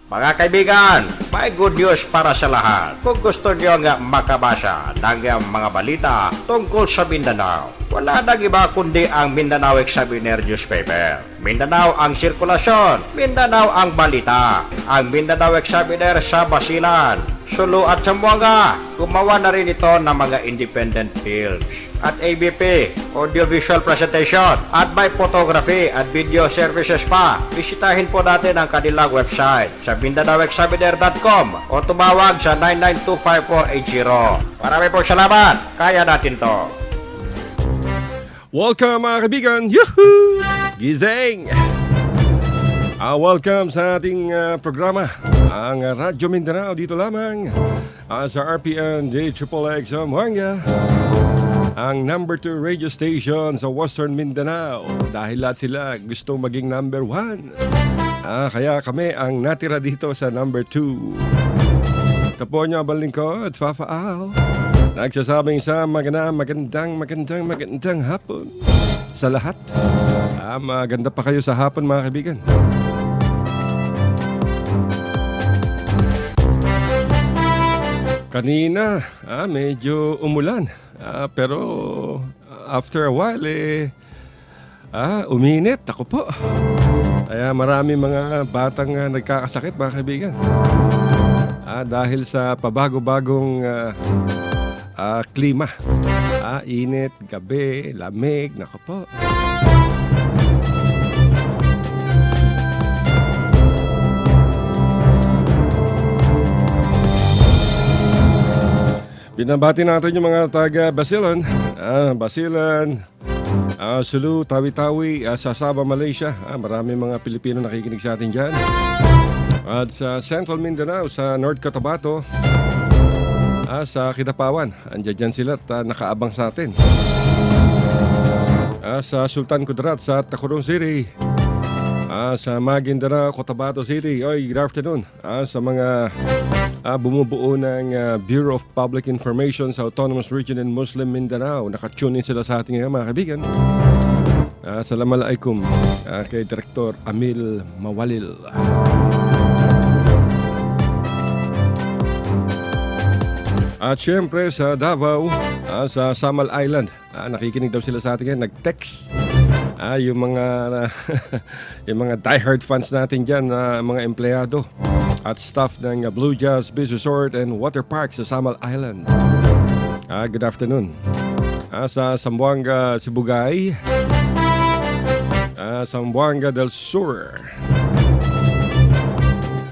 Mga kaibigan, may good news para sa lahat. Kung gusto nyo nga makabasa ng mga balita tungkol sa Mindanao, wala nang iba kundi ang Mindanao Examiner newspaper. Mindanao ang sirkulasyon, Mindanao ang balita. Ang Mindanao Examiner sa Basilan, Sulu at Zamboanga. Gumawa na rin ito ng mga independent films at ABP, audiovisual presentation, at may photography at video services pa. Bisitahin po natin ang kanilang website sa MindanaoExaminer.com o tumawag sa 9925480. Marami pong salamat. Kaya natin to. Welcome mga kaibigan! Yuhuu! Gising! Welcome sa ating programa, ang Radyo Mindanao, dito lamang sa RPN JXXX Zamboanga, ang number 2 radio station sa Western Mindanao. Dahil lahat sila gustong maging number 1. Kaya kami ang natira dito sa number 2. Tapo niyo ang balingkod, Fafa Al. Nagsasabing sa magandang hapon sa lahat. Maganda pa kayo sa hapon mga kaibigan. Kanina, medyo umulan. Pero after a while, uminit. Ako po. Kaya marami mga batang nagkakasakit mga kaibigan. Dahil sa pabago-bagong klima. Init, gabi, lamig. Nako po. Binabati natin yung mga taga Basilan, Sulu, Tawi-Tawi, sa Sabah, Malaysia. Marami mga Pilipino nakikinig sa atin dyan. At sa Central Mindanao, sa North Cotabato, sa Kidapawan, andyan dyan sila at nakaabang sa atin. Sa Sultan Kudarat, sa Tacurong City, sa Maguindanao, Cotabato City. Oy, good afternoon. Sa mga bumubuo ng Bureau of Public Information sa Autonomous Region in Muslim Mindanao. Nakatune in sila sa ating ngayon mga kaibigan. Assalamualaikum kay Direktor Amil Mawalil. At syempre sa Davao, sa Samal Island, nakikinig daw sila sa atin ngayon. Nag-text yung mga yung mga diehard fans natin dyan, mga empleyado at staff ng Blue Jazz Beach Resort and Water Park sa Samal Island. Good afternoon. Sa Zamboanga, Sibugay, Zamboanga del Sur,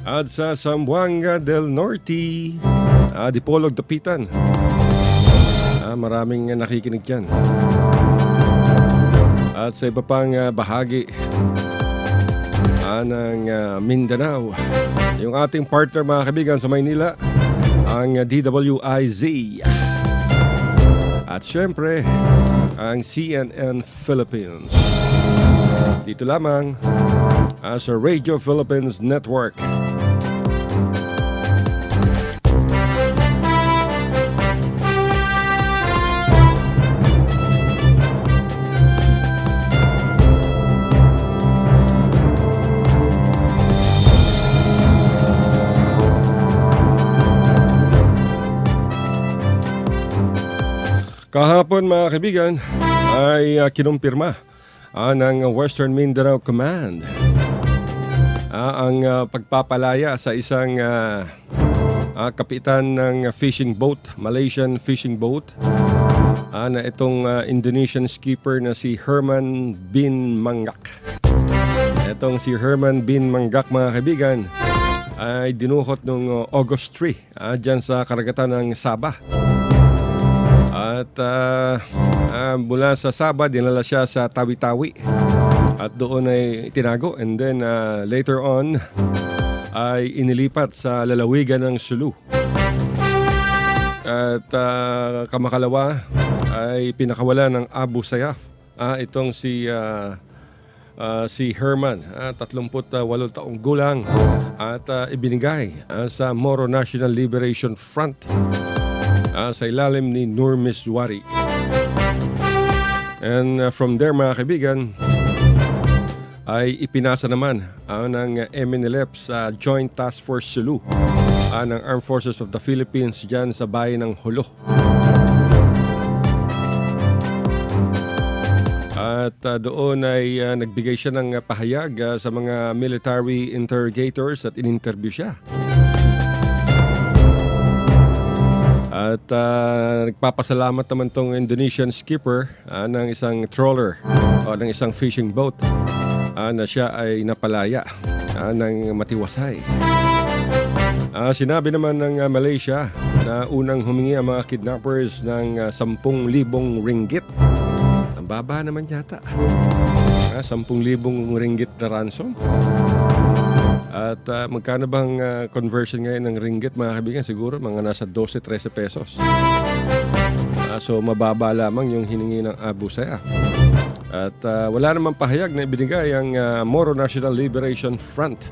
at sa Zamboanga del Norte, Dipolog, Dapitan. Maraming nakikinig dyan. At sa iba pang bahagi ng Mindanao, yung ating partner mga kaibigan sa Maynila, ang DWIZ. At syempre, ang CNN Philippines. Dito lamang sa Radio Philippines Network. Kahapon mga kaibigan ay kinumpirma ng Western Mindanao Command ang pagpapalaya sa isang kapitan ng fishing boat, Malaysian fishing boat, na itong Indonesian skipper na si Herman bin Manggak. Itong si Herman bin Manggak mga kaibigan ay dinuhot noong August 3 dyan sa karagatan ng Sabah. At mula sa Sabah, dinala siya sa Tawi-Tawi. At doon ay tinago. And then later on, ay inilipat sa lalawigan ng Sulu. At kamakalawa ay pinakawala ng Abu Sayyaf. Itong si Herman, 38 taong gulang. At ibinigay sa Moro National Liberation Front. Sa ilalim ni Nur Miswari. And from there mga kaibigan, ay ipinasa naman ng MNLF sa Joint Task Force Sulu ng Armed Forces of the Philippines dyan sa bayan ng Holo. At doon ay nagbigay siya ng pahayag sa mga military interrogators at in-interview siya. At nagpapasalamat naman tong Indonesian skipper ng isang trawler o ng isang fishing boat na siya ay napalaya ng matiwasay. Sinabi naman ng Malaysia na unang humingi ang mga kidnappers ng 10,000 ringgit. Ang baba naman yata. 10,000 ringgit na ransom. At magkano bang conversion ngayon ng ringgit, mga kaibigan? Siguro mga nasa 12-13 pesos. So mababa lamang yung hiningi ng Abu Sayyaf. At wala namang pahayag na ibinigay ang Moro National Liberation Front.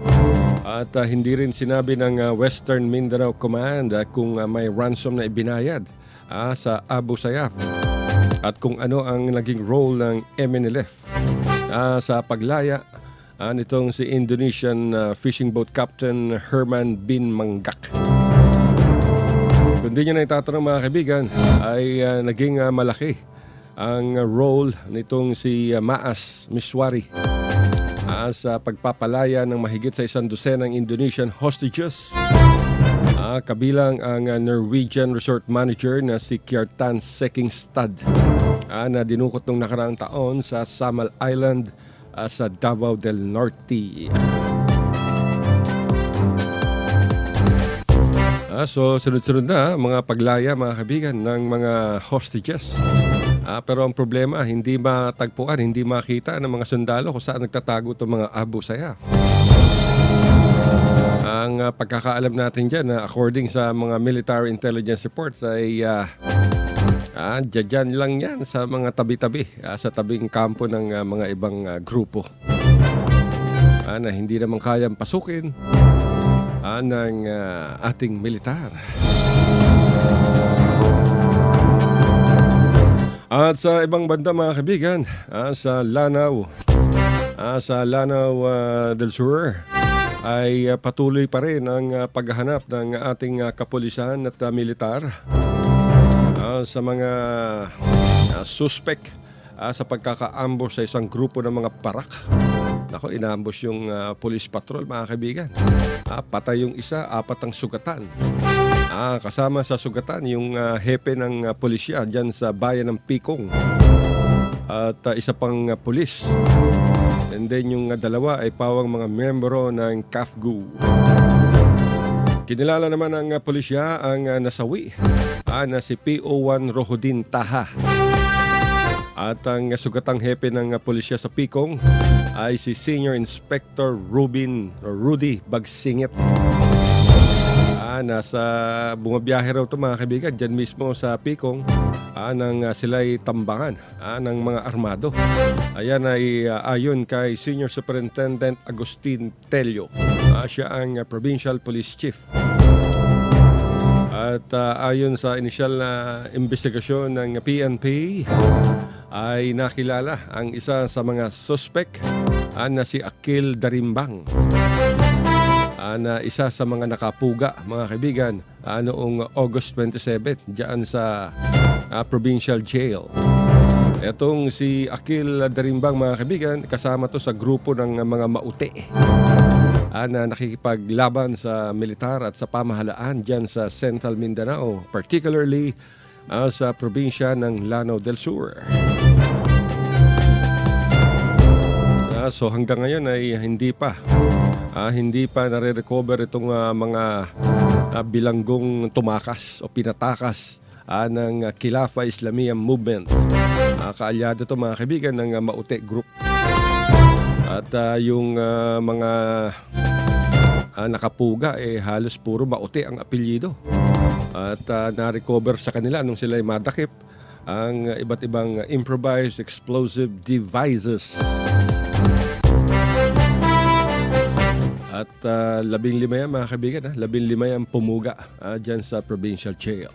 At hindi rin sinabi ng Western Mindanao Command kung may ransom na ibinayad sa Abu Sayyaf. At kung ano ang naging role ng MNLF sa paglaya nitong si Indonesian fishing boat captain Herman bin Manggak. Kung di nyo na itatanong, mga kaibigan, ay naging malaki ang role nitong si Maas Miswari sa pagpapalaya ng mahigit sa 100 ng Indonesian hostages. Kabilang ang Norwegian resort manager na si Kjartan Sekingstad na dinukot nung nakaraang taon sa Samal Island sa Davao del Norte. So sunod-sunod na mga paglaya, mga kaibigan, ng mga hostages. Pero ang problema, hindi matagpuan, hindi makita ng mga sundalo kung saan nagtatago itong mga Abu Sayyaf. Ang pagkakaalam natin dyan, according sa mga military intelligence reports, ay dyan lang yan sa mga tabi-tabi, sa tabing kampo ng mga ibang grupo na hindi naman kayang pasukin ng ating militar. At sa ibang banda, mga kaibigan, sa Lanao del Sur, ay patuloy pa rin ang paghahanap ng ating kapulisan at militar sa mga suspect sa pagkaka-ambush sa isang grupo ng mga parak. Nako, inambush yung police patrol, mga kaibigan. Patay yung isa, 4 ang sugatan. Kasama sa sugatan yung hepe ng pulisya dyan sa bayan ng Pikong. At isa pang pulis. And then yung dalawa ay pawang mga miyembro ng KAFGU. Kinilala naman ng pulisya ang nasawi na si PO1 Rohodin Taha. At ang sugatang hepe ng pulisya sa Pikong ay si Senior Inspector Rudy Bagsingit. Nasa bumabiyahe raw ito, mga kaibigan, dyan mismo sa Pikong nang sila'y tambangan ng mga armado. Ayan ay ayon kay Senior Superintendent Agustin Tello. Siya ang Provincial Police Chief. At ayon sa inisyal na investigasyon ng PNP, ay nakilala ang isa sa mga suspect na si Akil Darimbang. Na isa sa mga nakapuga, mga kaibigan, noong August 27 diyan sa provincial jail. Etong si Akil Darimbang, mga kaibigan, kasama to sa grupo ng mga maute na nakikipaglaban sa militar at sa pamahalaan diyan sa Central Mindanao, particularly sa probinsya ng Lanao del Sur. So hanggang ngayon ay hindi pa nare-recover itong mga bilanggong tumakas o pinatakas ng Khilafah Islamiyah Movement. Kaalyado ito, mga kaibigan, ng Maute Group. At yung mga nakapuga, halos puro Maute ang apelyido. At na-recover sa kanila nung sila ay madakip ang iba't ibang improvised explosive devices. At 15 yan, mga kaibigan, 15 yan pumuga dyan sa provincial jail.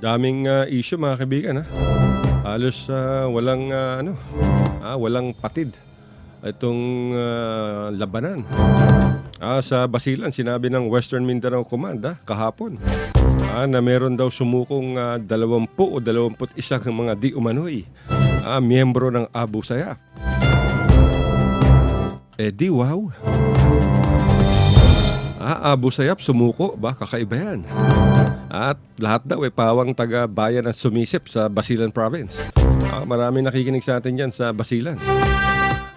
Daming issue mga kaibigan ha. Halos walang patid itong labanan. Sa Basilan, sinabi ng Western Mindanao Command kahapon na meron daw sumukong 20 o 21 mga di umano'y miyembro ng Abu Sayyaf. Di wow. Abu Sayyaf sumuko ba? Kakaiba yan. At lahat daw pawang taga-bayan ng sumisip sa Basilan Province. Marami nakikinig sa atin dyan sa Basilan.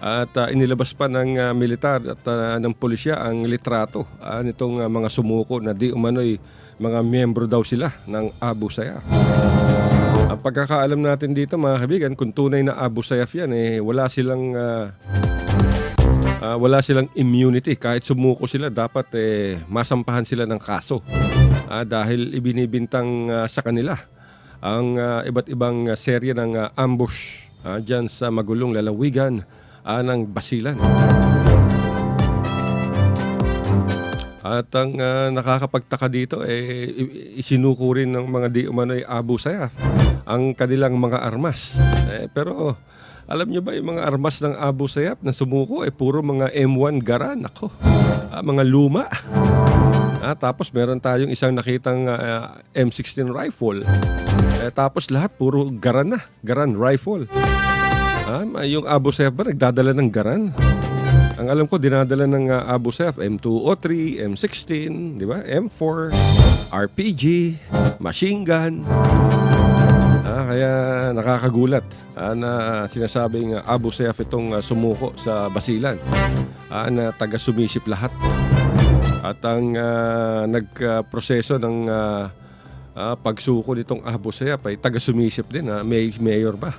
At inilabas pa ng militar at ng pulisya ang litrato nitong mga sumuko na di umano'y mga miyembro daw sila ng Abu Sayyaf. Ang pagkakaalam natin dito mga kaibigan, kung tunay na Abu Sayyaf yan, wala silang immunity. Kahit sumuko sila, dapat masampahan sila ng kaso. Dahil ibinibintang sa kanila ang iba't ibang serye ng ambush dyan sa magulong lalawigan ng Basilan. At ang nakakapagtaka dito, isinuko rin ng mga di umano'y Abu Sayyaf ang kanilang mga armas. Pero alam nyo ba yung mga armas ng Abu Sayyaf na sumuko puro mga M1 Garand. Ako, mga luma. Tapos meron tayong isang nakitang M16 rifle. Tapos lahat puro Garand na, Garand rifle. Yung Abu Sayyaf ba nagdadala ng Garand? Ang alam ko, dinadala ng Abu Sayyaf M203, M16, di ba? M4, RPG, machine gun. Kaya nakakagulat na sinasabing Abu Sayyaf itong sumuko sa Basilan na taga-sumisip lahat. At ang nagproseso ng pagsuko nitong Abu Sayyaf ay taga-sumisip din, mayor ba?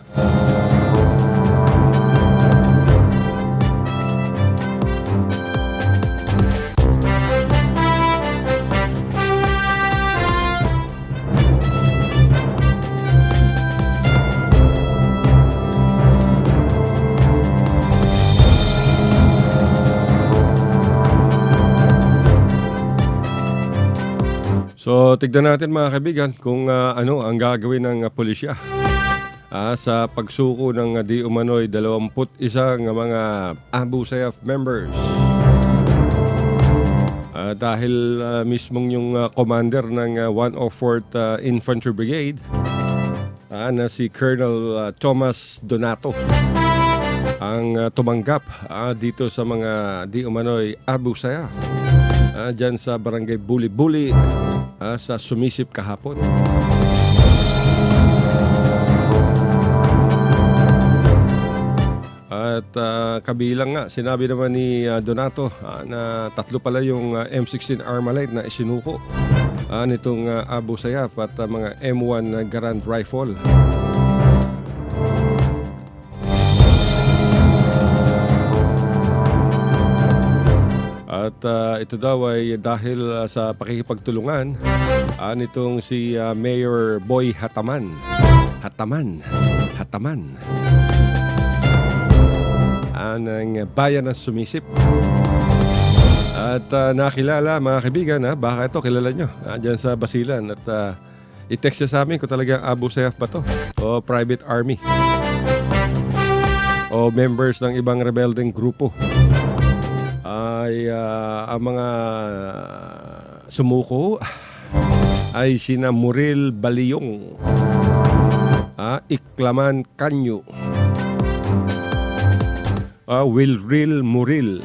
So, tignan natin mga kaibigan kung ano ang gagawin ng pulisya sa pagsuko ng di umano'y 21 mga Abu Sayyaf members. Dahil mismong yung commander ng 104th Infantry Brigade na si Colonel Thomas Donato ang tumanggap dito sa mga di umano'y Abu Sayyaf dyan sa barangay Buli-Buli sa sumisip kahapon. At kabilang nga, sinabi naman ni Donato na 3 pala yung M16 Armalite na isinuko nitong Abu Sayyaf at mga M1 Garand rifle. At ito daw ay dahil sa pakikipagtulungan nitong si Mayor Boy Hataman ng bayan ng sumisip. At nakilala mga kaibigan, baka ito kilala nyo dyan sa Basilan. At i-text sa amin kung talagang Abu Sayyaf ba to o private army o members ng ibang rebeldeng grupo. Ay ang mga sumuko ay sina Muril Baliyong, Iklaman Kanyo, Wilril Muril,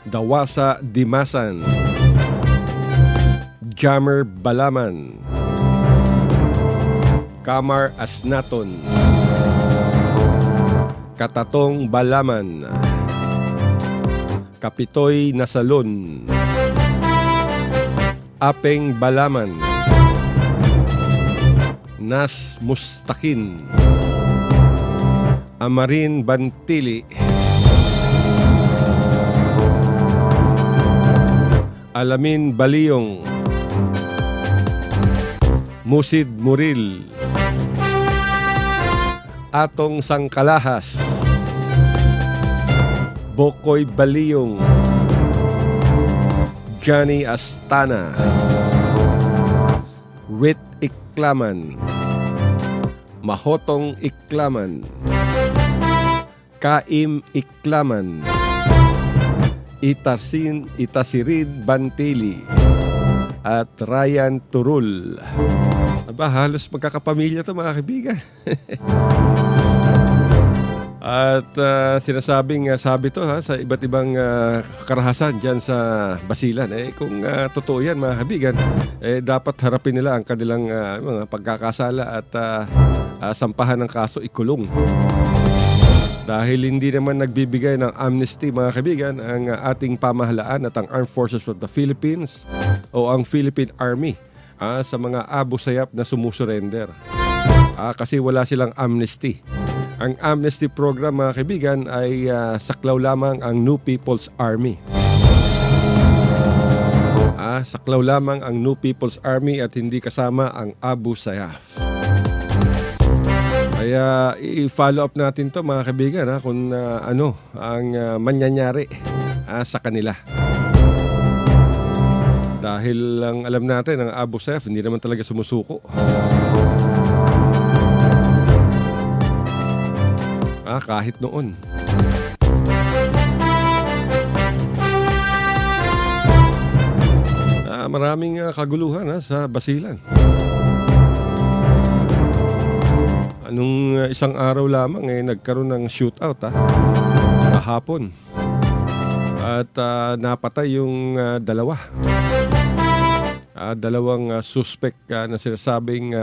Dawasa Dimasan, Jammer Balaman, Kamar Asnaton, Katatong Balaman, Kapitoy Nasalon, Apeng Balaman, Nas Mustakin, Amarin Bantili, Alamin Baliyong, Musid Muril, Atong Sangkalahas, Bokoy Baliyong, Johnny Astana, Rit Iklaman, Mahotong Iklaman, Kaim Iklaman, Itasirid Bantili, at Ryan Turul. Aba, halos magkakapamilya to mga kaibigan. At sinasabing sabi to sa iba't ibang karahasan dyan sa Basilan. Kung totoo yan mga kaibigan, dapat harapin nila ang kanilang mga pagkakasala at sampahan ng kaso, ikulong. Dahil hindi naman nagbibigay ng amnesty mga kaibigan ang ating pamahalaan at ang Armed Forces of the Philippines o ang Philippine Army sa mga Abu Sayyaf na sumusurrender. Kasi wala silang amnesty. Ang amnesty program mga kaibigan ay saklaw lamang ang New People's Army. Saklaw lamang ang New People's Army at hindi kasama ang Abu Sayyaf. Kaya i-follow up natin to mga kaibigan kung ano ang mangyayari sa kanila. Dahil ang alam natin ang Abu Sayyaf hindi naman talaga sumusuko. Kahit noon. Maraming kaguluhan sa Basilan. Anong isang araw lamang nagkaroon ng shootout kahapon. At napatay yung dalawang suspect na sinasabing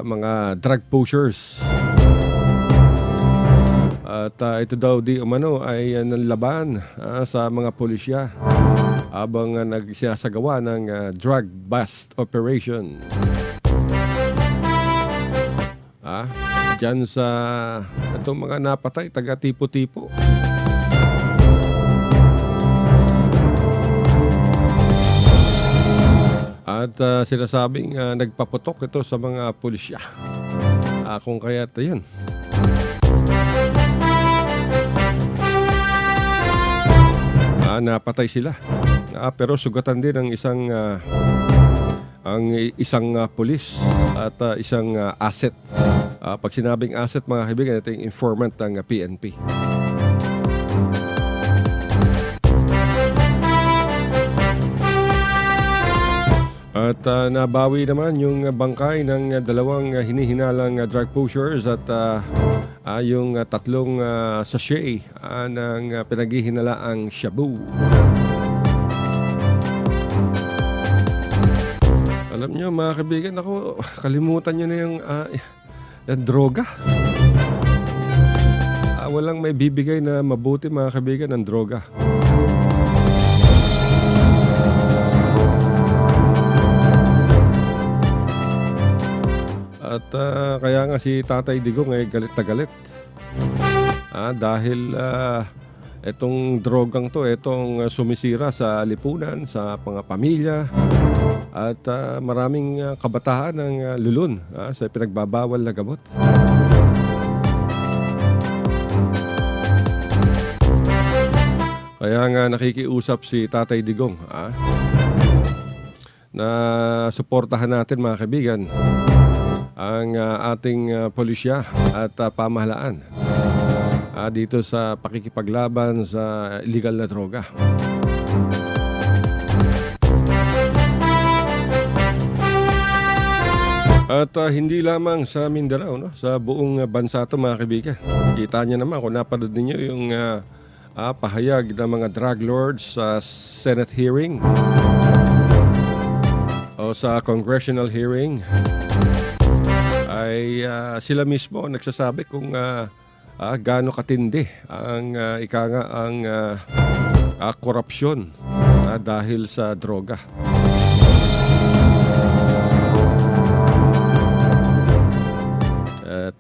mga drug pushers. At ito daw di umano ay nanlaban sa mga pulisya habang nagsinasagawa ng drug bust operation. Diyan sa itong mga napatay, taga tipo-tipo. At sinasabing nagpaputok ito sa mga pulisya. Kung kaya't yun. Napatay sila. Pero sugatan din ang isang pulis at isang asset. Pag sinabing asset mga kaibigan, ito yung informant ng PNP. At nabawi naman yung bangkay ng dalawang hinihinalang drug pushers at yung tatlong sachet ng pinaghihinalaang shabu. Alam nyo mga kaibigan, kalimutan nyo na yung droga. Walang may bibigay na mabuti mga kaibigan ng droga. At kaya nga si Tatay Digong ay galit na galit. Dahil itong drogang to, itong sumisira sa lipunan, sa mga pamilya, at maraming kabataan ang lulun sa pinagbabawal na gamot. Kaya nga nakikiusap si Tatay Digong na suportahan natin mga kaibigan ang ating pulisya at pamahalaan dito sa pakikipaglaban sa illegal na droga. At hindi lamang sa Mindanao, sa buong bansa ito mga kaibigan. Kita niyo naman kung napanood ninyo yung pahayag ng mga drug lords sa Senate hearing o sa congressional hearing. Ay sila mismo nagsasabi kung gaano katindi ang korupsyon dahil sa droga. At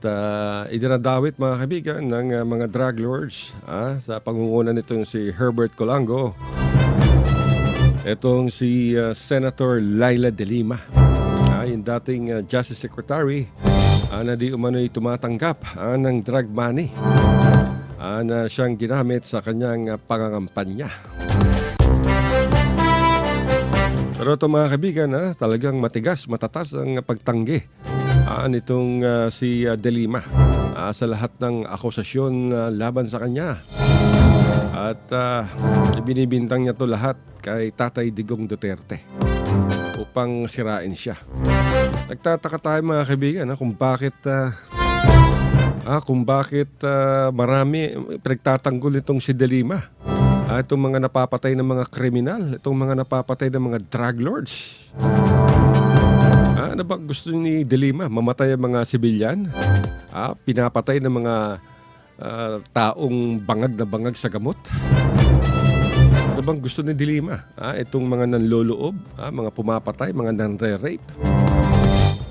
idinadawit mga kaibigan ng mga drug lords sa pangunguna nitong si Herbert Colango, itong si Senator Laila De Lima, yung dating Justice Secretary, na di umano'y tumatanggap ng drug money na siyang ginamit sa kanyang pangangampanya. Pero ito mga kaibigan, talagang matigas, matatas ang pagtanggi nitong si De Lima sa lahat ng akusasyon laban sa kanya. At binibintang niya to lahat kay Tatay Digong Duterte upang sirain siya. Nagtataka tayo mga kaibigan kung bakit marami pinagtatanggol itong si De Lima. Itong mga napapatay ng mga kriminal, itong mga napapatay ng mga drug lords. Ano ba gusto ni De Lima? Mamatay ang mga sibilyan? Pinapatay ng mga taong bangag na bangag sa gamot? Ano bang gusto ni De Lima? Itong mga nanloloob, mga pumapatay, mga nanre-rape,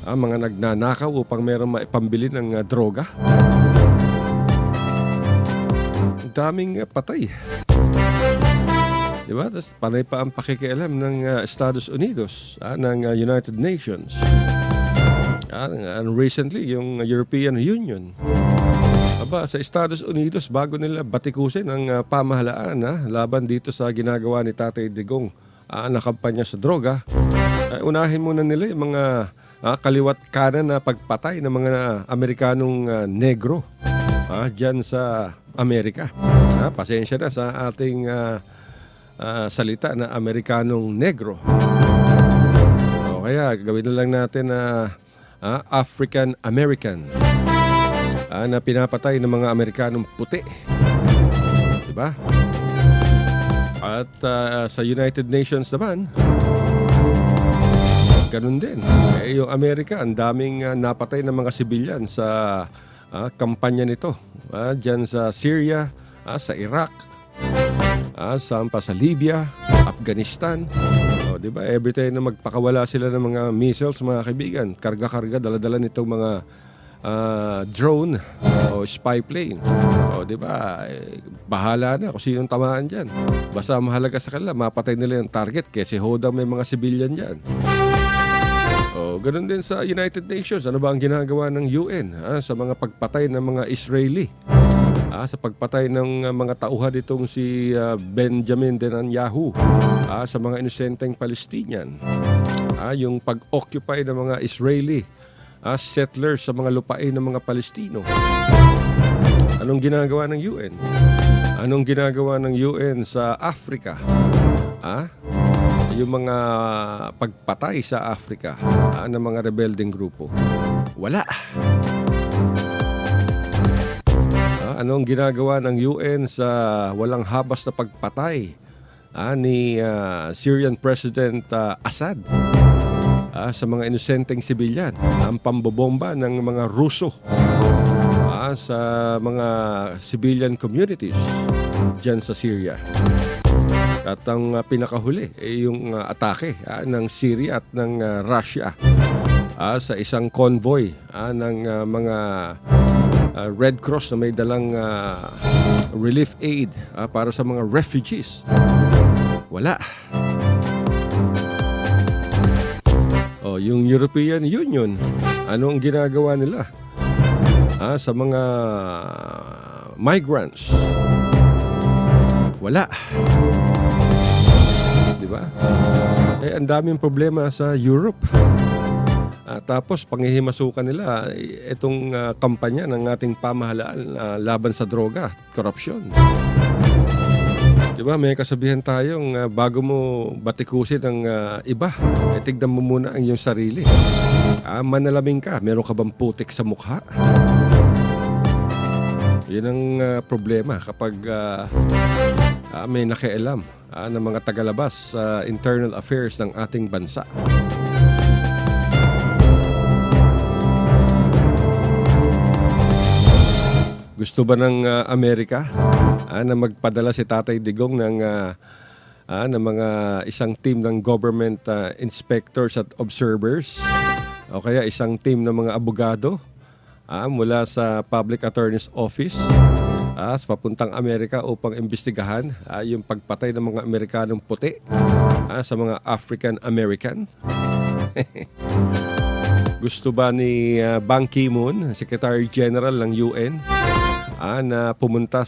mga nagnanakaw upang meron maipambili ng droga. Ang daming patay. Diba? Tapos panay pa ang pakikialam ng Estados Unidos, ng United Nations. And recently, yung European Union. Sa Estados Unidos, bago nila batikusin ang pamahalaan laban dito sa ginagawa ni Tatay Digong na kampanya sa droga, unahin muna nila yung mga kaliwat kanan na pagpatay ng mga Amerikanong negro dyan sa Amerika. Pasensya na sa ating salita na Amerikanong negro. O kaya gawin na lang natin na African American na pinapatay ng mga Amerikanong puti. Diba? At sa United Nations naman, ganun din. Yung Amerika, ang daming napatay ng mga sibilyan sa kampanya nito. Diyan sa Syria, sa Iraq, sa Libya, Afghanistan. Diba? Every time na magpakawala sila ng mga missiles, mga kaibigan, karga-karga, dala-dala nitong mga drone o spy plane. Diba? Bahala na kung sinong tamaan dyan. Basta mahalaga sa kanila, mapatay nila yung target kasi hodang may mga civilian dyan. Ganun din sa United Nations. Ano ba ang ginagawa ng UN sa mga pagpatay ng mga Israeli? Sa pagpatay ng mga tauhan itong si Benjamin Netanyahu sa mga inosenteng Palestinian. Yung pag-occupy ng mga Israeli settlers sa mga lupain ng mga Palestino. Anong ginagawa ng UN? Anong ginagawa ng UN sa Africa? Yung mga pagpatay sa Africa ng mga rebelding grupo. Wala. Anong ginagawa ng UN sa walang habas na pagpatay ni Syrian President Assad sa mga inosenteng sibilyan? Ang pambobomba ng mga Ruso sa mga civilian communities dyan sa Syria. At ang pinakahuli yung atake ng Syria at ng Russia sa isang convoy ng mga Red Cross na may dalang relief aid para sa mga refugees. Wala. Yung European Union, ano ang ginagawa nila sa mga migrants? Wala. Diba? Ang daming problema sa Europe. Tapos panghihimasukan nila itong kampanya ng ating pamahalaan laban sa droga, korupsyon. Diba, may kasabihan tayong bago mo batikusin ang iba, tignan mo muna ang iyong sarili. Manalaming ka, meron ka bang putik sa mukha? Yun ang problema kapag may nakialam ng mga tagalabas sa internal affairs ng ating bansa. Gusto ba ng Amerika na magpadala si Tatay Digong ng mga isang team ng government inspectors at observers o kaya isang team ng mga abogado mula sa Public Attorney's Office papuntang Amerika upang imbestigahan yung pagpatay ng mga Amerikanong puti sa mga African American? Gusto ba ni Ban Ki-moon, Secretary General ng UN, na pumunta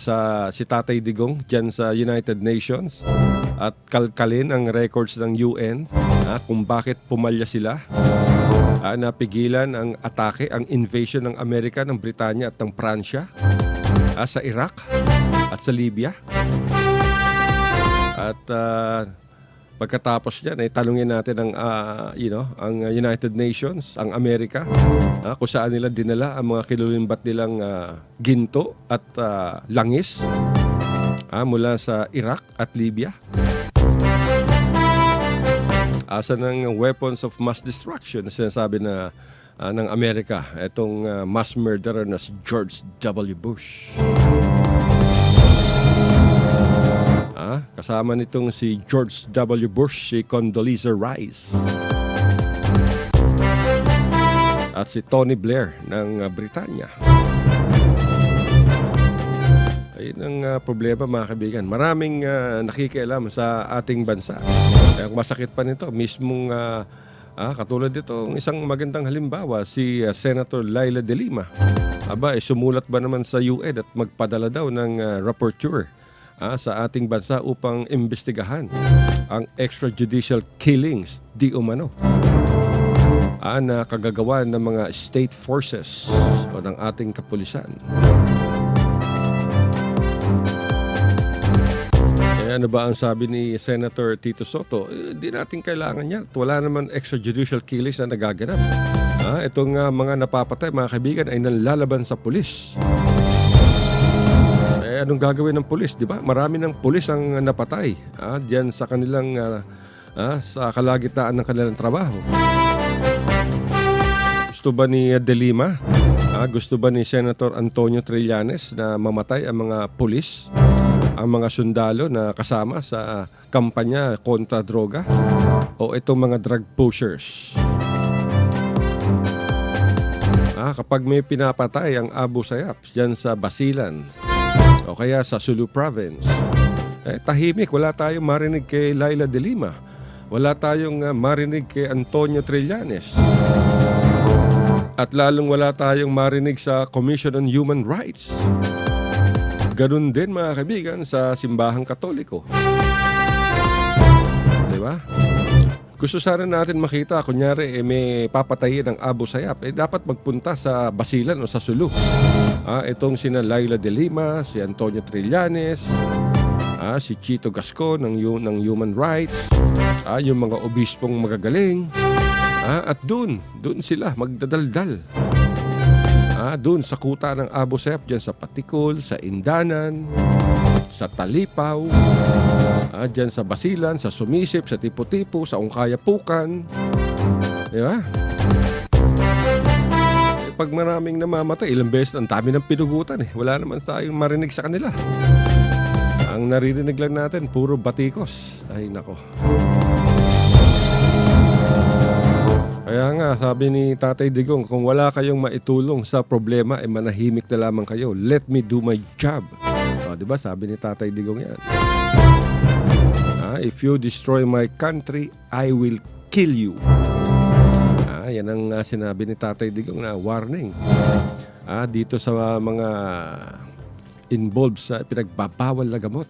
si Tatay Digong dyan sa United Nations at kalkalin ang records ng UN kung bakit pumalya sila. Napigilan ang atake, ang invasion ng Amerika, ng Britanya at ng Pransya sa Iraq at sa Libya. At pagkatapos niyan, tanungin natin ang United Nations, ang Amerika, kung saan nila dinala ang mga kinulimbat nilang ginto at langis mula sa Iraq at Libya. Asa ng weapons of mass destruction na sinasabi na ng Amerika, itong mass murderer na si George W. Bush. Kasama nitong si George W. Bush, si Condoleezza Rice at si Tony Blair ng Britanya. Ayun ang problema, mga kaibigan. Maraming nakikialam sa ating bansa. Ang masakit pa nito, mismong katulad dito, isang magandang halimbawa, si Senator Leila de Lima. Sumulat ba naman sa UN at magpadala daw ng rapporteur sa ating bansa upang imbestigahan ang extrajudicial killings di umano na kagagawa ng mga state forces o ng ating kapulisan. Ano ba ang sabi ni Senator Tito Soto? Di natin kailangan yan. Wala naman extrajudicial killings na nagaganap. Itong mga napapatay, mga kaibigan, ay nanlalaban sa pulis. Anong gagawin ng pulis, di ba? Marami ng pulis ang napatay diyan sa kanilang sa kalagitnaan ng kanilang trabaho. Gusto ba ni De Lima? Gusto ba ni Senator Antonio Trillanes na mamatay ang mga pulis, ang mga sundalo na kasama sa kampanya kontra droga, o itong mga drug pushers? Kapag may pinapatay ang Abu Sayyaf diyan sa Basilan o kaya sa Sulu Province, tahimik, wala tayong marinig kay Leila de Lima, wala tayong marinig kay Antonio Trillanes, at lalong wala tayong marinig sa Commission on Human Rights. Ganun din, mga kaibigan, sa simbahang Katoliko. Diba? Gusto sana natin makita, kunyari may papatayin ng Abu Sayyaf, dapat magpunta sa Basilan o sa Sulu. Itong sina Leila de Lima, si Antonio Trillanes, si Chito Gascon ng Human Rights, yung mga obispong magagaling, at doon sila magdadaldal. Doon sa kuta ng Abu Sayyaf, dyan sa Patikul, sa Indanan, sa Talipaw, dyan sa Basilan, sa Sumisip, sa Tipo-Tipo, sa Ungkayapukan. Diba? Pag maraming namamatay, ilang beses ang dami ng pinugutan. Wala naman tayong marinig sa kanila. Ang naririnig lang natin, puro batikos. Ay, nako. Kaya nga, sabi ni Tatay Digong, kung wala kayong maitulong sa problema, manahimik na lamang kayo. Let me do my job. Diba? Sabi ni Tatay Digong yan. If you destroy my country, I will kill you. Yan ang sinabi ni Tatay Digong na warning. Dito sa mga involved sa pinagbabawal na gamot.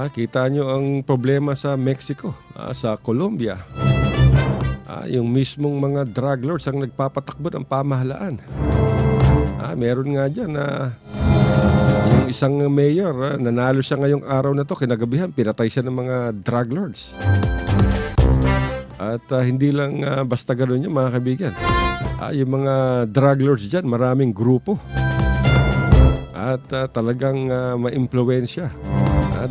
Kita nyo ang problema sa Mexico, sa Colombia. Yung mismong mga drug lords ang nagpapatakbo ng pamahalaan. Meron nga dyan na yung isang mayor, nanalo siya ngayong araw na to, kinagabihan, pinatay siya ng mga drug lords. At hindi lang basta gano'n yun, mga kaibigan. Yung mga drug lords dyan, maraming grupo. At talagang ma-impluwensya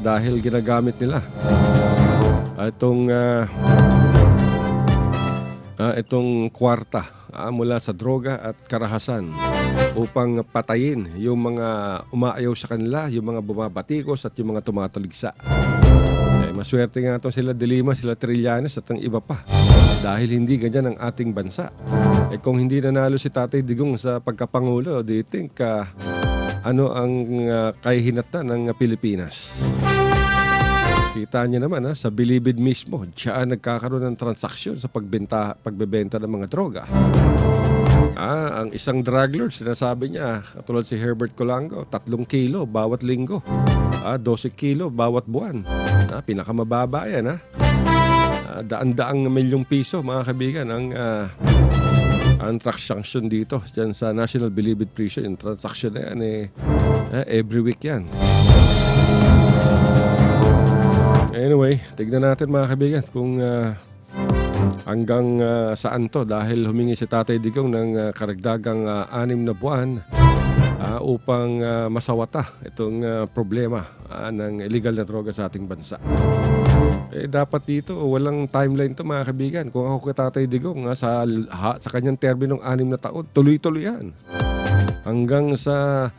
dahil ginagamit nila itong kwarta mula sa droga at karahasan upang patayin yung mga umaayaw sa kanila, yung mga bumabatikos at yung mga tumataligsa. Maswerte nga ito sila De Lima, sila Trillanes at ang iba pa dahil hindi ganyan ang ating bansa. Kung hindi nanalo si Tatay Digong sa pagkapangulo, do you think ano ang kahihinatnan ng Pilipinas? Kita niyo naman sa Bilibid mismo, diyan nagkakaroon ng transaksyon sa pagbebenta ng mga droga. Ang isang drug lord, sinasabi niya, katulad si Herbert Colango, 3 kilo bawat linggo, 12 kilo bawat buwan. Pinakamababa yan. daan-daang milyong piso mga kaibigan ang transaction dito dyan sa National Bilibid Prison. Yung transaction na yan every week yan. Anyway, tignan natin mga kaibigan kung hanggang saan to, dahil humingi si Tatay Digong ng karagdagang 6 na buwan upang masawata itong problema ng illegal na droga sa ating bansa. Dapat dito walang timeline to mga kaibigan. Kung ako kay Tatay Digong sa kanyang terminong 6 na taon, tuloy-tuloy yan hanggang sa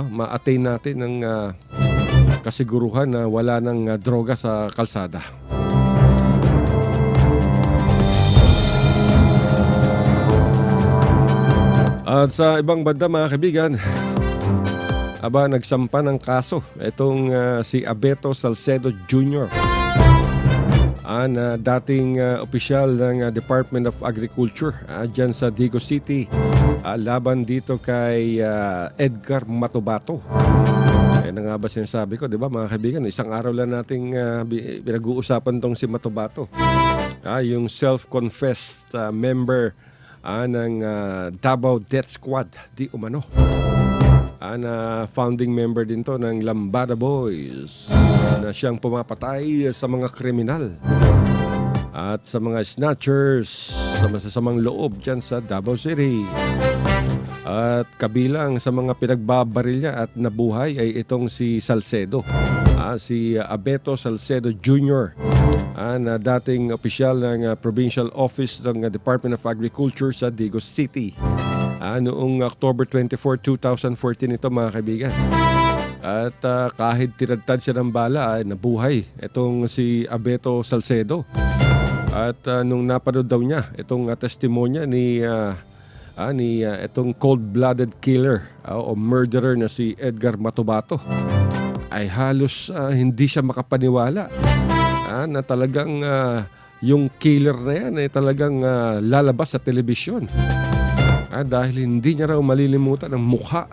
ma-attain natin ng kasiguruhan na wala ng droga sa kalsada. At sa ibang banda mga kaibigan, nagsampa ng kaso itong si Abeto Salcedo Jr. Na dating opisyal ng Department of Agriculture dyan sa Digo City, laban dito kay Edgar Matubato. Na nga ba sinasabi ko, di ba mga kaibigan, isang araw lang nating pinag-uusapan tong si Matubato. Yung self-confessed member ng Davao Death Squad di umano. Na founding member din to ng Lambada Boys, na siyang pumapatay sa mga kriminal at sa mga snatchers sa masasamang loob dyan sa Davao City. At kabilang sa mga pinagbabaril niya at nabuhay ay itong si Salcedo, si Abeto Salcedo Jr., na dating opisyal ng Provincial Office ng Department of Agriculture sa Digo City. Noong October 24, 2014 ito mga kaibigan. At kahit tinadtad siya ng bala, nabuhay itong si Abeto Salcedo. At nung napanood daw niya itong testimonya ni itong cold-blooded killer o murderer na si Edgar Matubato, ay halos hindi siya makapaniwala na talagang yung killer na yan ay talagang lalabas sa telebisyon. Dahil hindi niya raw malilimutan ang mukha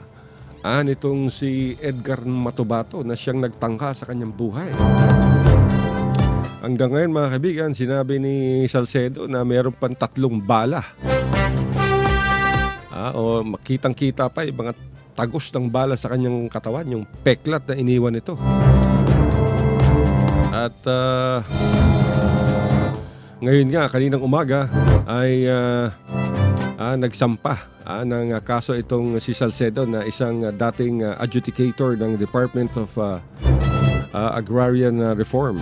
nitong si Edgar Matubato na siyang nagtangka sa kanyang buhay. Hanggang ngayon mga kaibigan, sinabi ni Salcedo na mayroon pang 3 bala. O makitang-kita pa yung mga tagos ng bala sa kanyang katawan, yung peklat na iniwan nito. At ngayon nga, kaninang umaga ay nagsampa ng kaso itong si Salcedo na isang dating adjudicator ng Department of Agrarian Reform,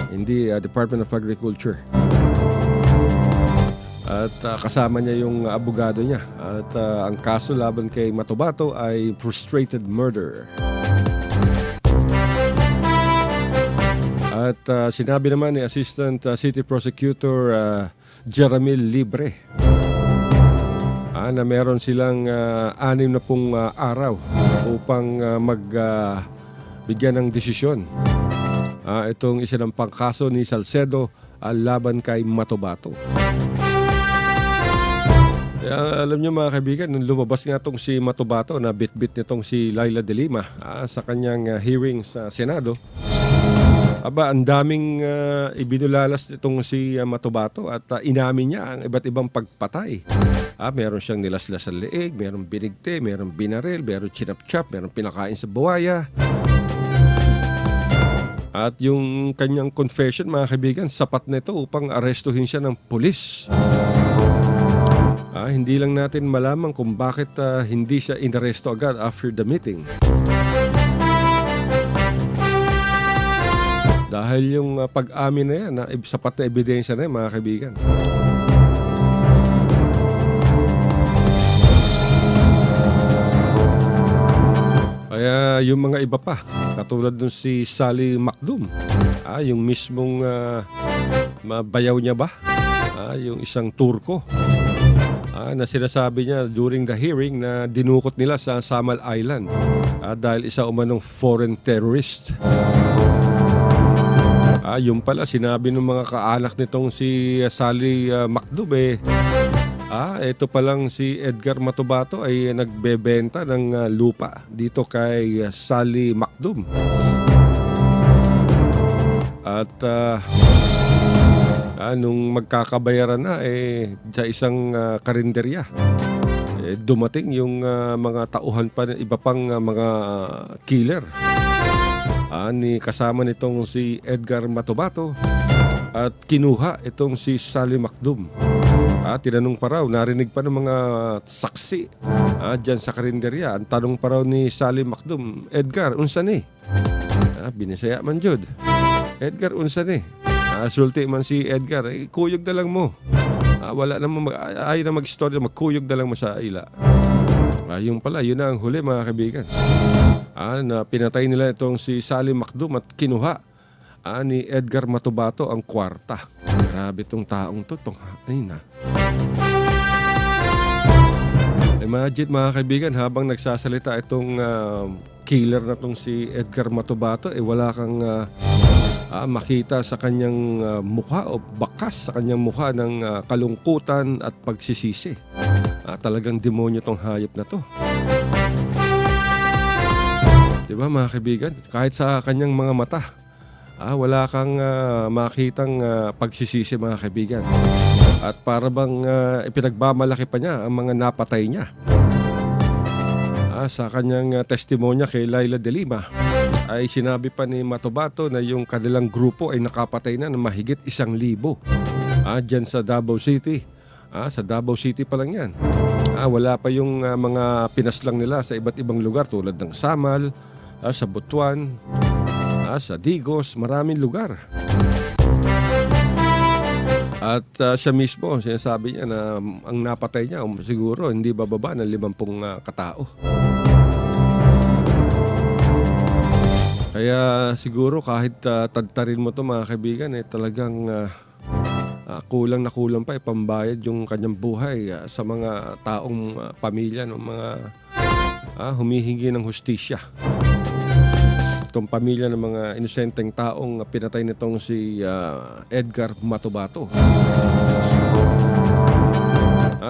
hindi Department of Agriculture. At kasama niya yung abogado niya. At ang kaso laban kay Matubato ay frustrated murder. At sinabi naman ni Assistant City Prosecutor Jeramil Libre na meron silang 6 na pong araw upang magbigyan ng desisyon itong isinampang kaso ni Salcedo laban kay Matubato. Alam niyo mga kaibigan, nung lumabas nga itong si Matubato na bit-bit nitong si Laila de Lima sa kanyang hearing sa Senado, ang daming ibinulalas itong si Matubato at inamin niya ang iba't ibang pagpatay. Meron siyang nilaslas sa leeg, meron binigte, meron binaril, meron chinap-chap, meron pinakain sa buwaya. At yung kanyang confession mga kaibigan, sapat na ito upang arestuhin siya ng pulis. Hindi lang natin malaman kung bakit hindi siya inaresto agad after the meeting. Dahil yung pag-amin na yan, sapat na ebidensya na yan mga kaibigan. Kaya yung mga iba pa, katulad dun si Sally Macdum, yung mismong bayaw niya ba, yung isang Turko, na sinasabi niya during the hearing na dinukot nila sa Samal Island dahil isa umanong foreign terrorist. Yung pala sinabi ng mga kaanak nitong si Sally Macdum ito palang si Edgar Matubato ay nagbebenta ng lupa dito kay Sally Macdum. At nung magkakabayaran na sa isang karinderya, dumating yung mga tauhan pa, iba pang mga killer. Kasama nitong si Edgar Matubato at kinuha itong si Sally Macdum. Tinanong pa raw, narinig pa ng mga saksi dyan sa karinderya. Ang tanong pa raw ni Sally Macdum, Edgar, unsa ni? Binisaya man jud. Edgar, unsa ni? Sulti man si Edgar, kuyog na lang mo. Wala naman, ayaw na mag-story, magkuyog na lang mo sa ila. Yung pala, yun na ang huli mga kaibigan. Na pinatay nila itong si Sally Macdum at kinuha ni Edgar Matubato ang kwarta. Grabe itong taong to. Imagine mga kaibigan, habang nagsasalita itong killer na itong si Edgar Matubato, wala kang makita sa kanyang mukha o bakas sa kanyang mukha ng kalungkutan at pagsisisi. Talagang demonyo tong hayop na to. Diba mga kaibigan? Kahit sa kanyang mga mata, wala kang makitang pagsisisi mga kaibigan. At para bang ipinagmamalaki pa niya ang mga napatay niya. Sa kanyang testimonya kay Laila de Lima, ay sinabi pa ni Matubato na yung kanilang grupo ay nakapatay na ng mahigit 1,000 dyan sa Davao City. Sa Davao City pa lang yan. Wala pa yung mga pinaslang nila sa iba't ibang lugar tulad ng Samal, sa Butuan, sa Digos, maraming lugar. At siya mismo, sinasabi niya na ang napatay niya siguro hindi bababa ng 50 katao. Kaya siguro kahit tadtarin mo to mga kaibigan, talagang kulang na kulang pa ipambayad yung kanyang buhay sa mga taong pamilya ng mga humihingi ng hustisya. Itong pamilya ng mga inosenteng taong pinatay nitong si Edgar Matubato.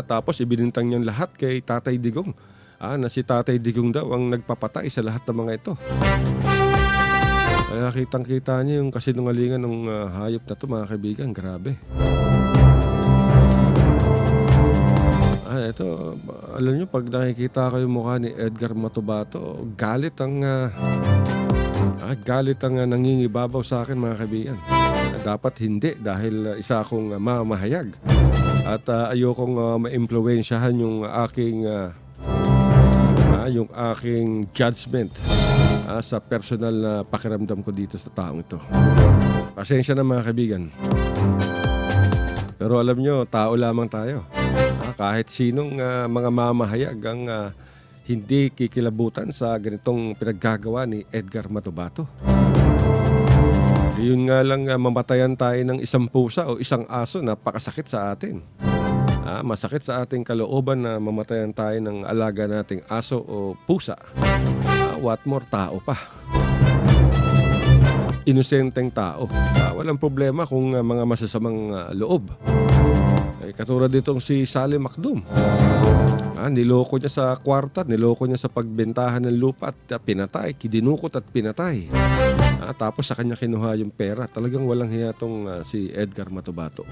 Tapos ibinintang niyang lahat kay Tatay Digong. Na si Tatay Digong daw ang nagpapatay sa lahat ng mga ito. Kaya kitang-kita niyo yung kasinungalingan ng hayop na to mga kaibigan. Grabe. Ito, alam niyo, pag nakikita ko yung mukha ni Edgar Matubato, galit ang nangingibabaw sa akin mga kaibigan. Dapat hindi dahil isa akong mamahayag. At ayokong ma-impluwensyahan yung aking judgment sa personal na pakiramdam ko dito sa taong ito. Pasensya na mga kaibigan. Pero alam nyo, tao lamang tayo. Kahit sinong mga mamahayag ang hindi kikilabutan sa ganitong pinaggagawa ni Edgar Matubato. Yun nga lang, mamatayan tayo ng isang pusa o isang aso, napakasakit sa atin. Masakit sa ating kalooban na mamatayan tayo ng alaga nating aso o pusa. What more, tao pa. Inosenteng tao. Walang problema kung mga masasamang loob. Katulad ditong si Sally Macdum. Niloko niya sa kwarta, niloko niya sa pagbentahan ng lupa at pinatay, kidinukot at pinatay. Tapos sa kanya kinuha yung pera. Talagang walang hiya tong si Edgar Matubato.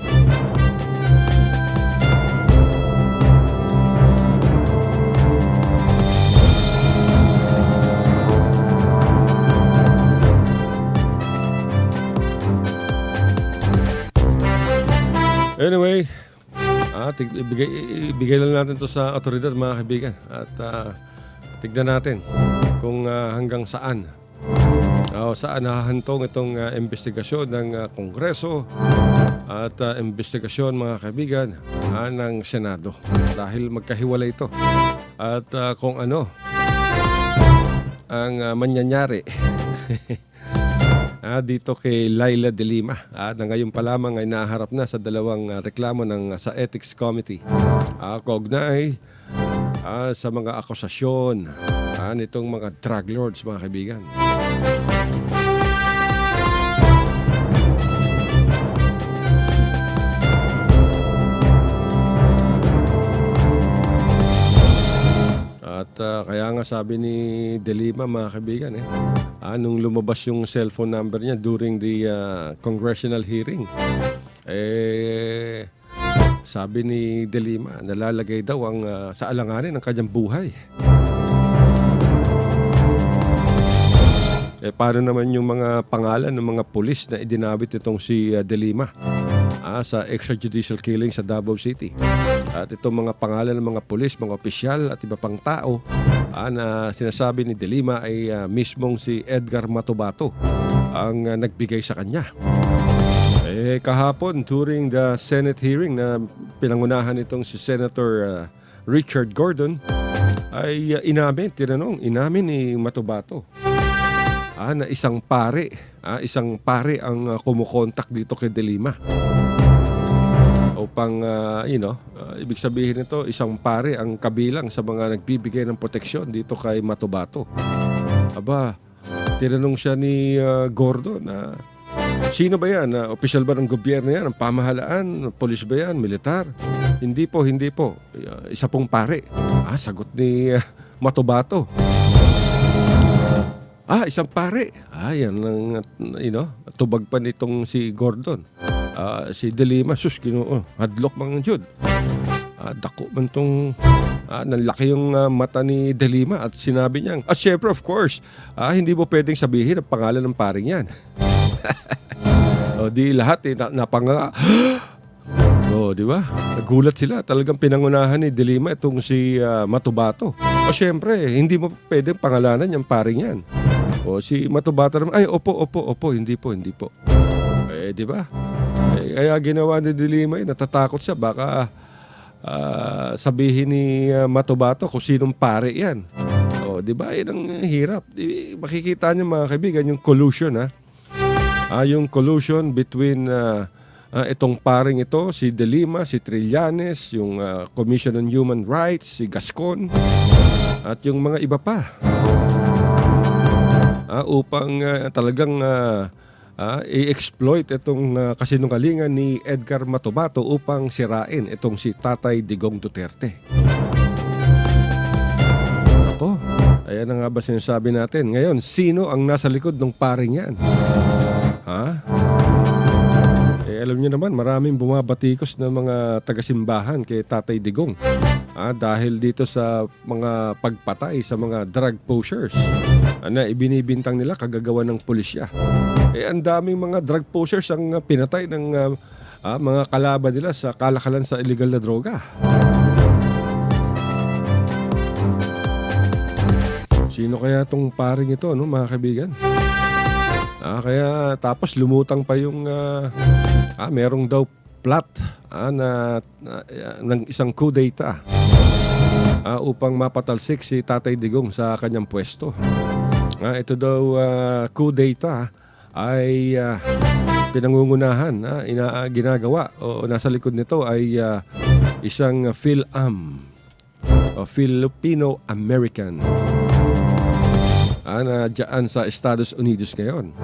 Anyway, ibigay lang natin to sa otoridad mga kaibigan. At tignan natin kung hanggang saan. Saan hahantong itong investigasyon ng Kongreso at investigasyon mga kaibigan ng Senado. Dahil magkahiwalay ito. At kung ano ang manyanyari dito kay Laila de Lima na ngayon pa lamang ay naharap na sa dalawang reklamo sa Ethics Committee kaugnay sa mga akusasyon nitong mga drug lords mga kaibigan. At kaya nga sabi ni De Lima, mga kaibigan, nung lumabas yung cellphone number niya during the congressional hearing, sabi ni De Lima, nalalagay daw ang sa alanganin ng kanyang buhay. Paano naman yung mga pangalan ng mga pulis na idinabit itong si De Lima sa extrajudicial killing sa Davao City? At itong mga pangalan ng mga pulis, mga opisyal at iba pang tao na sinasabi ni De Lima ay mismong si Edgar Matubato ang nagbigay sa kanya. Kahapon during the Senate hearing na pinangunahan itong si Senator Richard Gordon ay inamin ni Matubato na isang pare ang kumukontak dito kay De Lima upang ibig sabihin nito, isang pare ang kabilang sa mga nagbibigay ng proteksyon dito kay Matubato. Aba, tinanong siya ni Gordon na sino ba yan? Opisyal ba ng gobyerno yan? Ang pamahalaan? Polis ba yan? Militar? Hindi po. Isa pong pare. Sagot ni Matubato. Isang pare. Yan ang tubag pa nitong si Gordon. Si De Lima, sus, hadlok mga jud. Dako man tong nanlaki yung mata ni De Lima at sinabi niya, syempre of course, hindi mo pwedeng sabihin ang pangalan ng paring yan. Di lahat napanga. Di ba? Nagulat sila. Talagang pinangunahan ni De Lima itong si Matubato. Syempre, hindi mo pwedeng pangalanan yung paring yan. Si Matubato naman, opo, hindi po. Di ba? Kaya ginawa ni De Lima, natatakot siya. Baka sabihin ni Matubato kung sinong pare yan. Di ba? Yan ang hirap. Makikita niyo mga kaibigan, yung collusion, yung collusion between itong paring ito, si De Lima, si Trillanes, yung Commission on Human Rights, si Gascon, at yung mga iba pa. Upang talagang i-exploit itong kasinungalingan ni Edgar Matubato upang sirain itong si Tatay Digong Duterte. Ayan na nga ba sinasabi natin? Ngayon, sino ang nasa likod ng paring yan? Alam niyo naman, maraming bumabatikos na mga taga-simbahan kay Tatay Digong. Dahil dito sa mga pagpatay sa mga drug pushers na ibinibintang nila kagagawa ng pulisya. Ang daming mga drug pushers ang pinatay ng mga kalaban nila sa kalakalan sa illegal na droga. Sino kaya tong paring ito, mga kaibigan? Kaya tapos lumutang pa yung merong daw plot ng isang coup d'etat upang mapatalsik si Tatay Digong sa kanyang pwesto. Ito daw coup d'etat ay pinangungunahan, ginagawa o nasa likod nito ay isang PhilAm o Filipino-American na dyan sa Estados Unidos ngayon.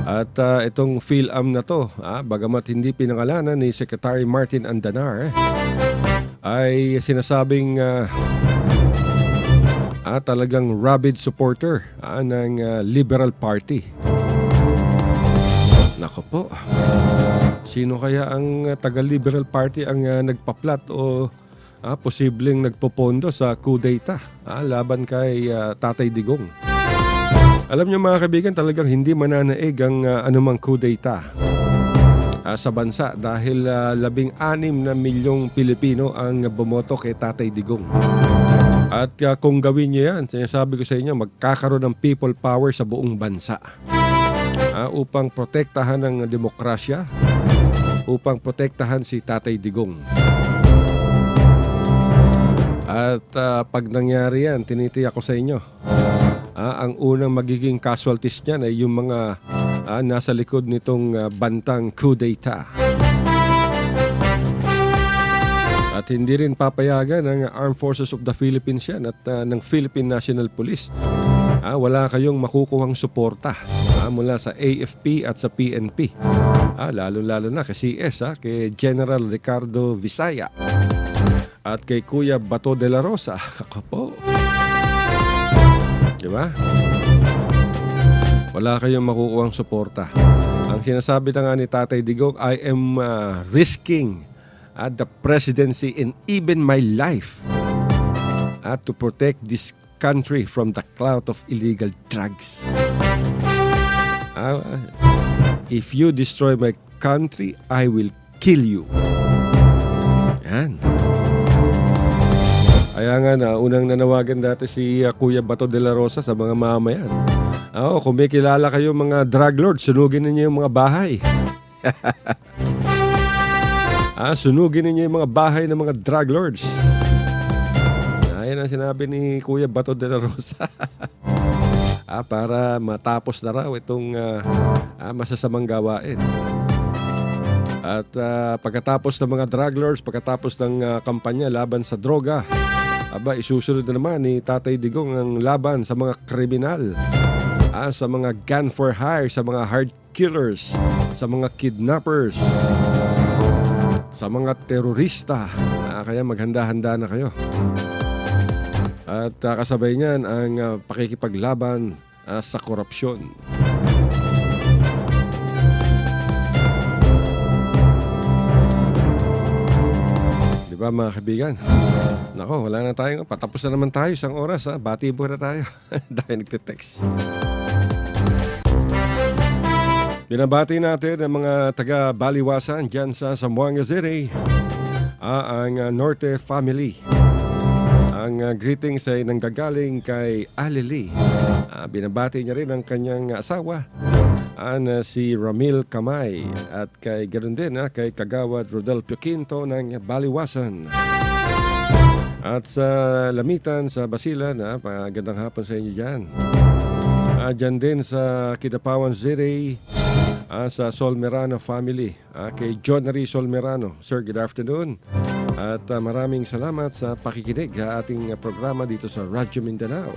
At itong PhilAm na to, bagamat hindi pinangalanan ni Secretary Martin Andanar, ay sinasabing talagang rabid supporter ng Liberal Party. Nako po, sino kaya ang taga-Liberal Party ang nagpa-plot o posibleng nagpopondo sa coup d'etat laban kay Tatay Digong? Alam niyo mga kaibigan, talagang hindi mananaig ang anumang coup d'etat sa bansa dahil 16 na milyong Pilipino ang bumoto kay Tatay Digong. At kung gawin niyo yan, sinasabi ko sa inyo, magkakaroon ng people power sa buong bansa upang protektahan ang demokrasya, upang protektahan si Tatay Digong. At pag nangyari yan, tinitiyak ko sa inyo, ang unang magiging casualties niyan ay yung mga nasa likod nitong bantang coup d'etat. At hindi rin papayagan ng Armed Forces of the Philippines yan at ng Philippine National Police. Wala kayong makukuhang suporta mula sa AFP at sa PNP. Lalo-lalo na kay CS, kay General Ricardo Visaya. at kay Kuya Bato de la Rosa. Ako po. Diba? Wala kayong makukuhang suporta. Ang sinasabi na nga ni Tatay Digong, I am risking the presidency and even my life to protect this country from the clout of illegal drugs. If you destroy my country, I will kill you. Yan. Kaya nga na, unang nanawagan dati si Kuya Bato de la Rosa sa mga mamayan. Kung may kilala kayo mga drug lords, sunugin ninyo yung mga bahay. Sunugin ninyo yung mga bahay ng mga drug lords. Ayan ang sinabi ni Kuya Bato de la Rosa. Para matapos na raw itong masasamang gawain. At pagkatapos ng mga drug lords, pagkatapos ng kampanya laban sa droga, isusunod na naman ni Tatay Digong ang laban sa mga kriminal, sa mga gun for hire, sa mga hard killers, sa mga kidnappers, sa mga terorista. Kaya maghanda-handa na kayo. At kasabay niyan ang pakikipaglaban sa korupsyon. Diba mga kaibigan? Nako, wala na tayo. Patapos na naman tayo. Isang oras. Bati po na tayo. Dahil nagtitext. Binabati natin ang mga taga-Baliwasan dyan sa Zamboanga City. Ang Norte family. Ang greetings ay nanggagaling kay Alili. Binabati niya rin ang kanyang asawa. Si Ramil Kamay at kay ganoon din kay Kagawad Rodelpio Quinto ng Baliwasan. At sa Lamitan, sa Basilan, magandang hapon sa inyo dyan. Dyan din sa Kidapawan City, sa Solmerano family, kay John Marie Solmerano. Sir, good afternoon. At maraming salamat sa pakikinig sa ating programa dito sa Radyo Mindanao.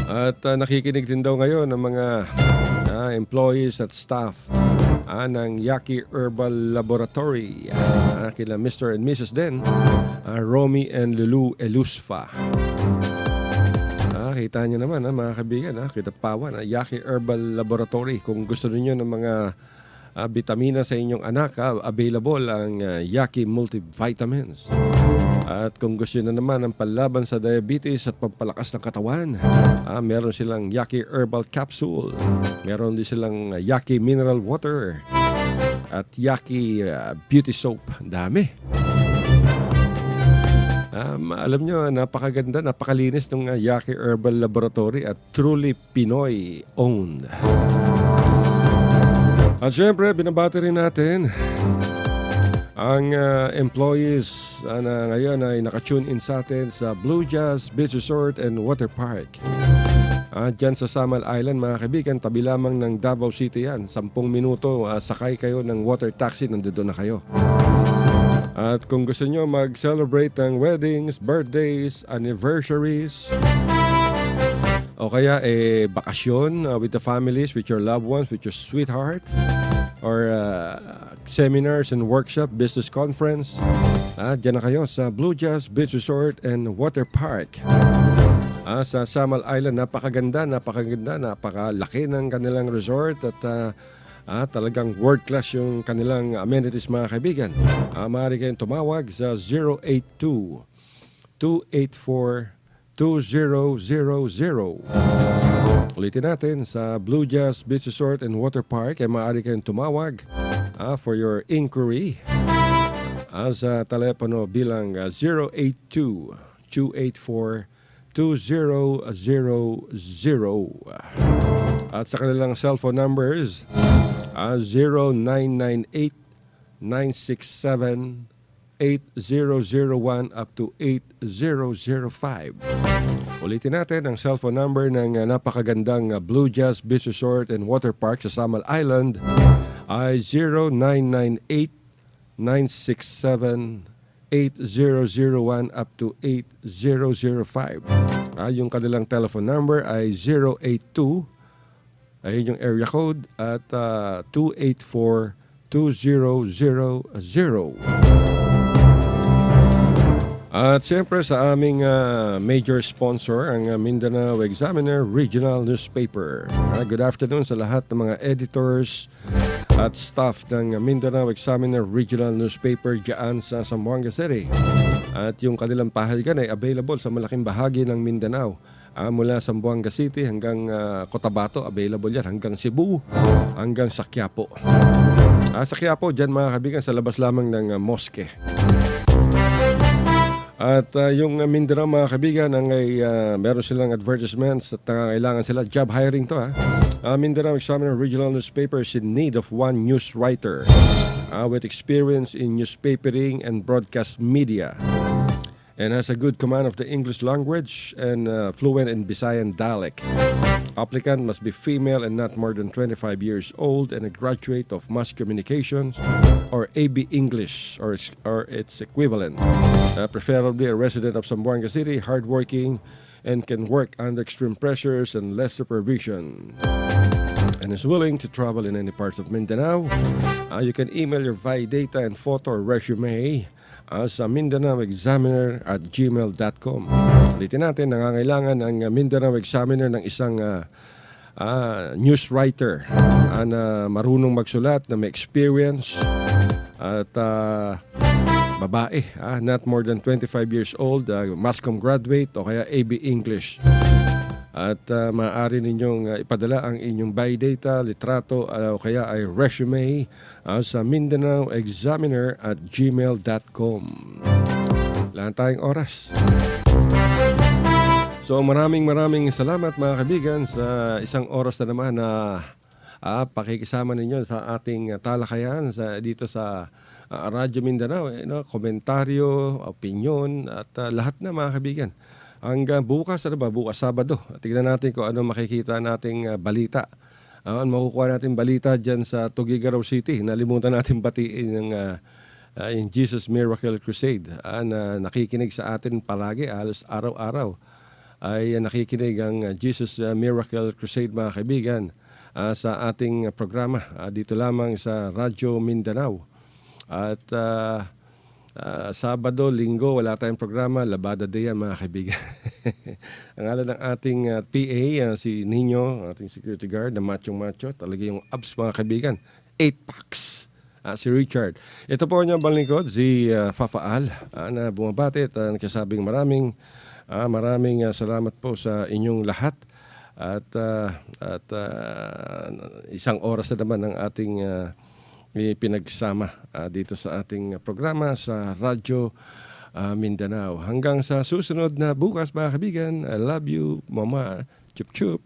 At nakikinig din daw ngayon ng mga employees at staff ng Yaki Herbal Laboratory. Kila Mr. and Mrs. Den, Romy and Lulu Elusfa. Kita nyo naman mga kaibigan, Kidapawan, Yaki Herbal Laboratory. Kung gusto niyo ng mga vitamina sa inyong anak, available ang Yaki Multivitamins. At kung gusto na naman ang panlaban sa diabetes at pampalakas ng katawan, meron silang Yaki Herbal Capsule. Meron din silang Yaki Mineral Water at Yaki Beauty Soap. Dami. Alam nyo, napakaganda, napakalinis ng Yaki Herbal Laboratory at truly Pinoy owned. At syempre, binabati rin natin ang employees na ngayon ay nakatune in sa atin sa Blue Jazz Beach Resort and Water Park. Dyan sa Samal Island, mga kaibigan, tabi lamang ng Davao City yan. 10 minuto, sakay kayo ng water taxi, nandito na kayo. At kung gusto nyo mag-celebrate ng weddings, birthdays, anniversaries, o kaya bakasyon with the families, with your loved ones, with your sweetheart, or seminars and workshop, business conference, dyan na kayo sa Blue Jazz Beach Resort and Water Park. Sa Samal Island, napakaganda, napakalaki ng kanilang resort at talagang world-class yung kanilang amenities, mga kaibigan. Maaari kayong tumawag sa 082-284-2000. Ulitin natin, sa Blue Jazz Beach Resort and Water Park ay maaari kayong tumawag for your inquiry sa telepono bilang 082-284-2000 at sa kanilang cellphone numbers 0998-967-8001 up to 8005. Ulitin natin ang cellphone number ng napakagandang Blue Jazz Beach Resort and Water Park sa Samal Island ay 0998-967-8001 up to 8005. Yung kanilang telephone number ay 082, ayun yung area code, at 284-2000. At siyempre sa aming major sponsor, ang Mindanao Examiner Regional Newspaper. Good afternoon sa lahat ng mga editors at staff ng Mindanao Examiner Regional Newspaper dyan sa Zamboanga City. At yung kanilang pahaygan ay available sa malaking bahagi ng Mindanao. Mula Zamboanga City hanggang Cotabato, available yan. Hanggang Cebu, hanggang sa Quiapo. Sa Quiapo, dyan mga kaibigan, sa labas lamang ng mosque. At yung Mindanao mga kaibigan, meron silang advertisements at kailangan sila. Job hiring to Mindanao Examiner Regional Newspaper is in need of one news writer with experience in newspapering and broadcast media and has a good command of the English language and fluent in Visayan dialect. Applicant must be female and not more than 25 years old and a graduate of mass communications or AB English or its equivalent. Preferably a resident of Zamboanga City, hardworking, and can work under extreme pressures and less supervision. And is willing to travel in any parts of Mindanao. You can email your data and photo or resume sa MindanaoExaminer@gmail.com. Ulitin natin, nangangailangan ang Mindanao Examiner ng isang news writer na marunong magsulat, na may experience at babae, not more than 25 years old, mass comm graduate o kaya AB English. At maaari ninyong ipadala ang inyong biodata, litrato o kaya ay resume sa MindanaoExaminer@gmail.com. Wala tayong oras. So maraming salamat mga kaibigan sa isang oras na naman na pakikisama ninyo sa ating talakayan dito sa Radyo Mindanao. Komentaryo, opinyon at lahat na mga kaibigan. Hanggang bukas, bukas Sabado. Tignan natin kung ano makikita nating balita. Makukuha natin balita dyan sa Tuguegarao City. Nalimutan natin batiin yung Jesus Miracle Crusade. Na nakikinig sa atin palagi, halos araw-araw. Ay nakikinig ang Jesus Miracle Crusade mga kaibigan sa ating programa. Dito lamang sa Radyo Mindanao. At Sabado, Linggo, wala tayong programa. Labada Day yan, mga kaibigan. Ang ngalan ng ating PA, si Nino, ating security guard, na macho-macho. Talaga yung abs, mga kaibigan. 8 packs. Si Richard. Ito po niyang balingkod, si Fafaal, na bumabati at nagsasabing maraming salamat po sa inyong lahat. At isang oras na naman ang ating pinagsama dito sa ating programa sa Radyo Mindanao. Hanggang sa susunod na bukas mga kaibigan. I love you, Mama. Chup chup.